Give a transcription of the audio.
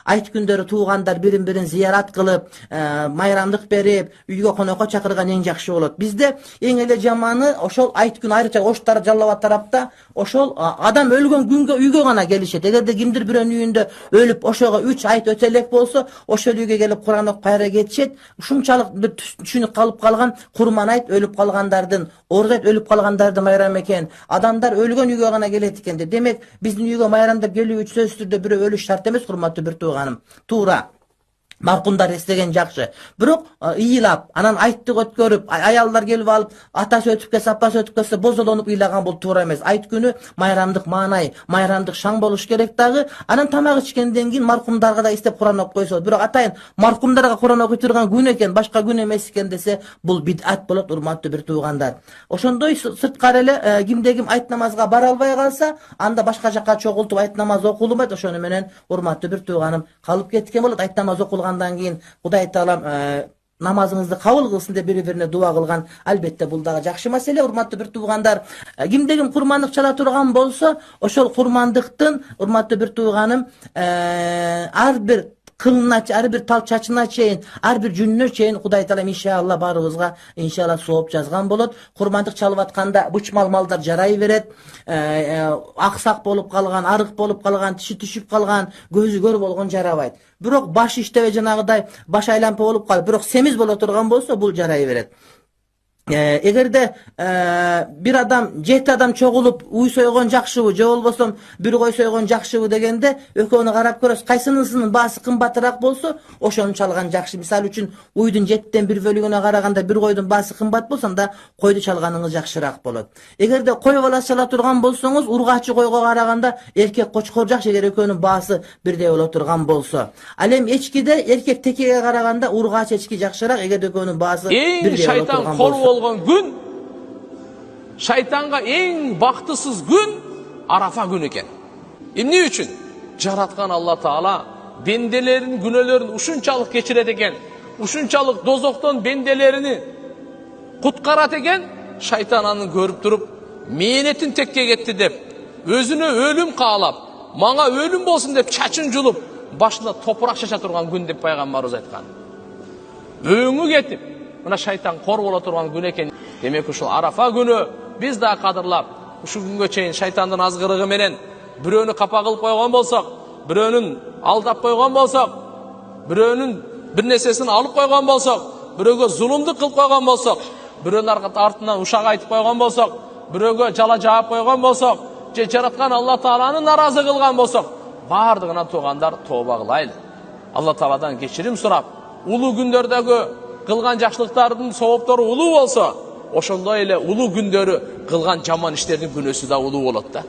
Айт күндөрү туугандар биrin-бирин зыярат кылып, майрамдык берип, үйгө конокко чакырган эң жакшы болот. Бизде эң эле жаманы ошол айт күнү айрыкча Оштар Жалал Абад тарапта ошол адам өлгөн күнгө үйгө гана келишет. Эгерде кимдир бирөөнүн үйүндө өлүп ошого 3 айт өтө элек болсо, ошол үйгө келип Куран окуп кайра кетишет. Ушунчалык бир түшүнүк калып калган Курман айт өлүп калгандардын, Орус айт өлүп калгандардын майрамы экен. Адамдар өлгөн үйгө гана келет экен. Демек, биздин үйгө майрамдап келүү үчүн сөзсүз түрдө бирөө өлүш шарт эмес, урматтуу бир тууганым. Туура. Маркумдар эстеген жакшы. Бирок ыйлап, анан айттык өткөрүп, аялдар келип алып, атасы өтүп келсе, апасы өтүп келсе, бозолонуп ыйлаган бул туура эмес. Айт күнү майрамдык маанай, майрамдык шаң болуш керек дагы. Анан тамак ичкенден кийин маркумдарга да истеп Куран окуп койсо, бирок атайын маркумдарга Куран окуй турган күн экен, башка күн эмес экен десе, бул бидат болот, урматтуу бир туугандар. Ошондой сырткары эле кимде ким айт намазга бара албай калса, анда башка жакка чогултуп айт намаз окулбайт. Ошону менен урматтуу бир тууганым калып кеткен болот. Айт намаз окулгандан кийин Кудай таалам намазыңызды кабыл кылсын деп бири-бирине дуа кылган. Албетте бул дагы жакшы маселе, урматтуу бир туугандар. Кимде ким курмандык чала турган болсо, ошол курмандыктын, урматтуу бир тууганым, ар бир кылына, ар бир тал чачына чейин, ар бир жүнүнө чейин Кудай таалам иншалла баарыбызга иншалла сооп жазган болот. Курмандык чалып атканда бычмал малдар жарай берет. Аксак болуп калган, арык болуп калган, тиши түшүп калган, көзү көр болгон жарабайт. Бирок баш иштебей жанагыдай баш айланпа болуп калып, бирок семиз боло турган болсо бул жарай берет. Эгерде бир адам, 7 адам чогулуп уй сойгон жакшыбы, же болбосо бир кой сойгон жакшыбы дегенде, экөөнү карап көрөсүз, кайсынысынын баасы кымбатыраак болсо, ошону чалган жакшы. Мисалы үчүн, уйдун 7тен 1 бөлүгүнө караганда бир койдун баасы кымбат болсо, анда койду чалганыңыз жакшыраак болот. Эгерде кой баласы чала турган болсоңуз, ургачы койго караганда эркек кочкор жакшы, эгер экөөнүн баасы бирдей боло турган болсо. Ал эми эчкиде эркек текеге караганда ургач эчки жакшыраак, эгерде экөөнүн баасы бирдей боло турган болсо. Gün, şaytanга en baktısız gün Arafa günü eken. Ne üçün? Jaratkan Allah Taala bendelerin günelerini uşunçalık geçiret eken, uşunçalık dozokton bendelerini kutkarat eken, şaytan anı görüp durup meynetin tekke getti dep, özünü ölüm kağlap, mana ölüm bolsun dep çaçın julup, başına toprak şaşa turgan gün dep Peygamberimiz aytkan. Öňü getip, mına şaytan kor bola turgan gün eken. Demek uşul Arafa günü biz daha kadırlap, uşul günge çeyin şaytandın azgırığı menen biröөнү kapa kılıp koygan bolsak, biröөнүn aldap koygan bolsak, biröөнүn bir nersesini alıp koygan bolsak, biröөгө zulumduk kılıp koygan bolsak, biröөнүn артынан uşak aytıp koygan bolsak, biröөгө jala jaap koygan bolsak, je jaratkan Allah Taalаны narazı kılgan bolsak, bardığına tuğandar tooba kılaylı. Allah Taala'dan kechirim surap, ulu gündördögü kılgan jakşılıktardын soopтору улуу болсо, ошондой эле улуу күндөрү кылган жаман иштердин күнөөсү да улуу болот да.